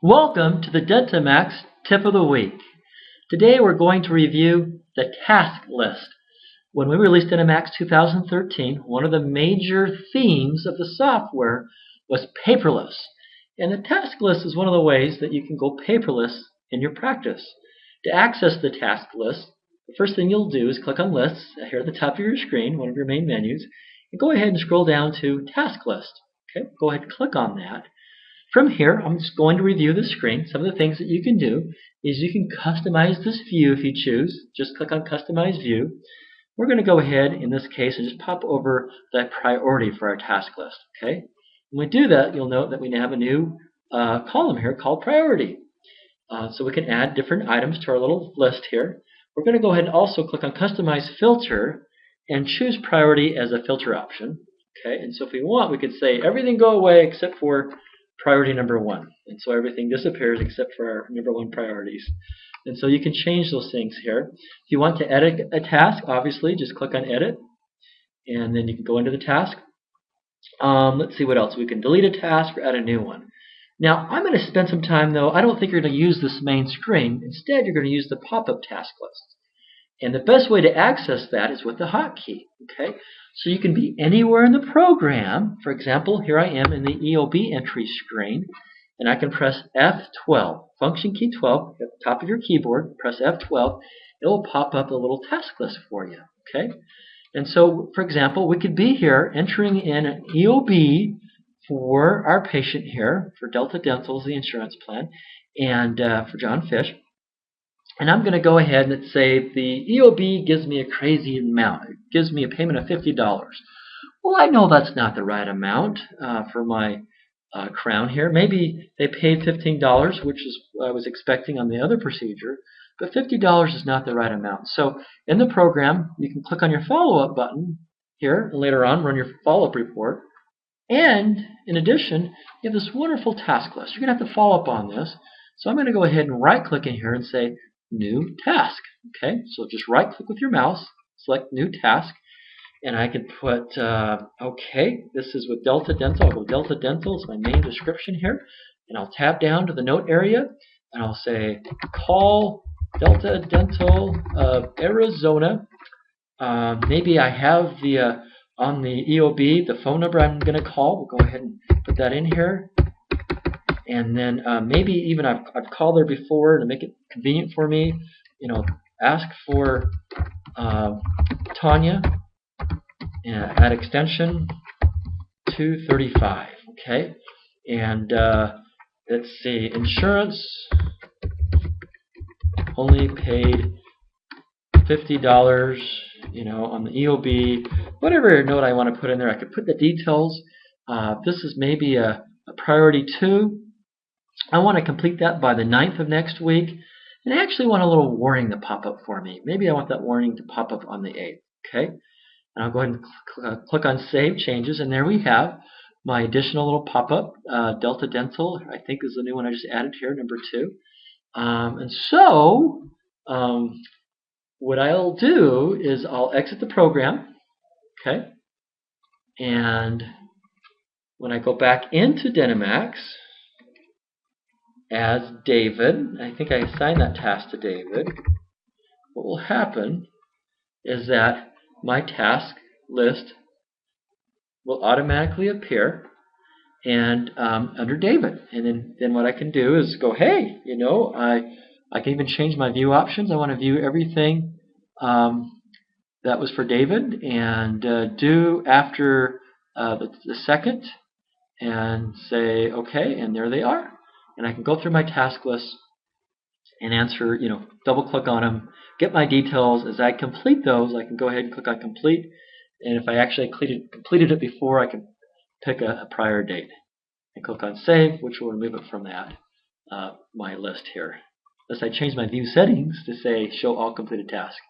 Welcome to the DentiMax Tip of the Week. Today we're going to review the task list. When we released DentiMax 2013, one of the major themes of the software was paperless. And the task list is one of the ways that you can go paperless in your practice. To access the task list, the first thing you'll do is click on Lists here at the top of your screen, one of your main menus, and go ahead and scroll down to Task List. Okay, go ahead and click on that. From here, I'm just going to review the screen. Some of the things that you can do is you can customize this view if you choose. Just click on Customize View. We're going to go ahead, in this case, and just pop over that priority for our task list. Okay? When we do that, you'll note that we have a new column here called Priority. So we can add different items to our little list here. We're going to go ahead and also click on Customize Filter and choose Priority as a filter option. Okay? And so if we want, we could say everything go away except for priority number 1. And so everything disappears except for our number 1 priorities. And so you can change those things here. If you want to edit a task, obviously, just click on Edit. And then you can go into the task. Let's see what else. We can delete a task or add a new one. Now, I'm going to spend some time, though. I don't think you're going to use this main screen. Instead, you're going to use the pop-up task list. And the best way to access that is with the hotkey. Okay? So you can be anywhere in the program. For example, here I am in the EOB entry screen, and I can press F12, function key 12, at the top of your keyboard, press F12, it will pop up a little task list for you. Okay? And so, for example, we could be here entering in an EOB for our patient here, for Delta Dental, the insurance plan, and for John Fish. And I'm going to go ahead and say the EOB gives me a crazy amount. It gives me a payment of $50. Well, I know that's not the right amount for my crown here. Maybe they paid $15, which is what I was expecting on the other procedure, but $50 is not the right amount. So in the program, you can click on your follow-up button here, and later on run your follow-up report. And in addition, you have this wonderful task list. You're going to have to follow up on this. So I'm going to go ahead and right-click in here and say New Task. Okay, so just right-click with your mouse, select New Task, and I can put, okay, this is with Delta Dental. I'll go Delta Dental is my main description here, and I'll tab down to the note area, and I'll say call Delta Dental of Arizona. Maybe I have the on the EOB the phone number I'm going to call. We'll go ahead and put that in here. And then maybe even I've called there before to make it convenient for me. You know, ask for Tanya at extension 235. Okay, and let's see, insurance only paid $50. You know, on the EOB, whatever note I want to put in there, I could put the details. This is maybe a priority 2. I want to complete that by the 9th of next week, and I actually want a little warning to pop up for me. Maybe I want that warning to pop up on the 8th. Okay, and I'll go ahead and click on Save Changes, and there we have my additional little pop-up. Delta Dental, I think, is the new one I just added here, number 2. And so, what I'll do is I'll exit the program. Okay, and when I go back into DentiMax as David, I think I assigned that task to David, what will happen is that my task list will automatically appear and under David. And then what I can do is go, hey, you know, I can even change my view options. I want to view everything that was for David and do after the second and say OK, and there they are. And I can go through my task list and answer, you know, double click on them, get my details. As I complete those, I can go ahead and click on complete. And if I actually completed it before, I can pick a prior date and click on save, which will remove it from that my list here. Unless I change my view settings to say show all completed tasks.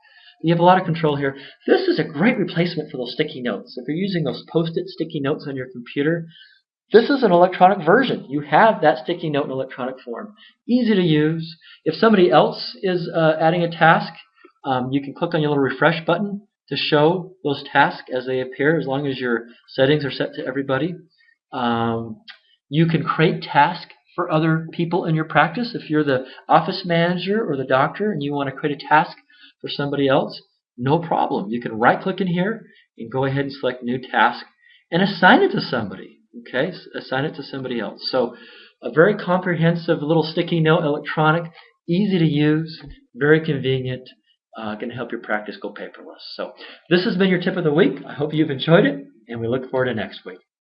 You have a lot of control here. This is a great replacement for those sticky notes. If you're using those post-it sticky notes on your computer, this is an electronic version. You have that sticky note in electronic form. Easy to use. If somebody else is adding a task, you can click on your little refresh button to show those tasks as they appear, as long as your settings are set to everybody. You can create tasks for other people in your practice. If you're the office manager or the doctor and you want to create a task for somebody else, no problem. You can right-click in here and go ahead and select New Task and assign it to somebody. Okay, assign it to somebody else. So a very comprehensive little sticky note, electronic, easy to use, very convenient, going to help your practice go paperless. So this has been your tip of the week. I hope you've enjoyed it, and we look forward to next week.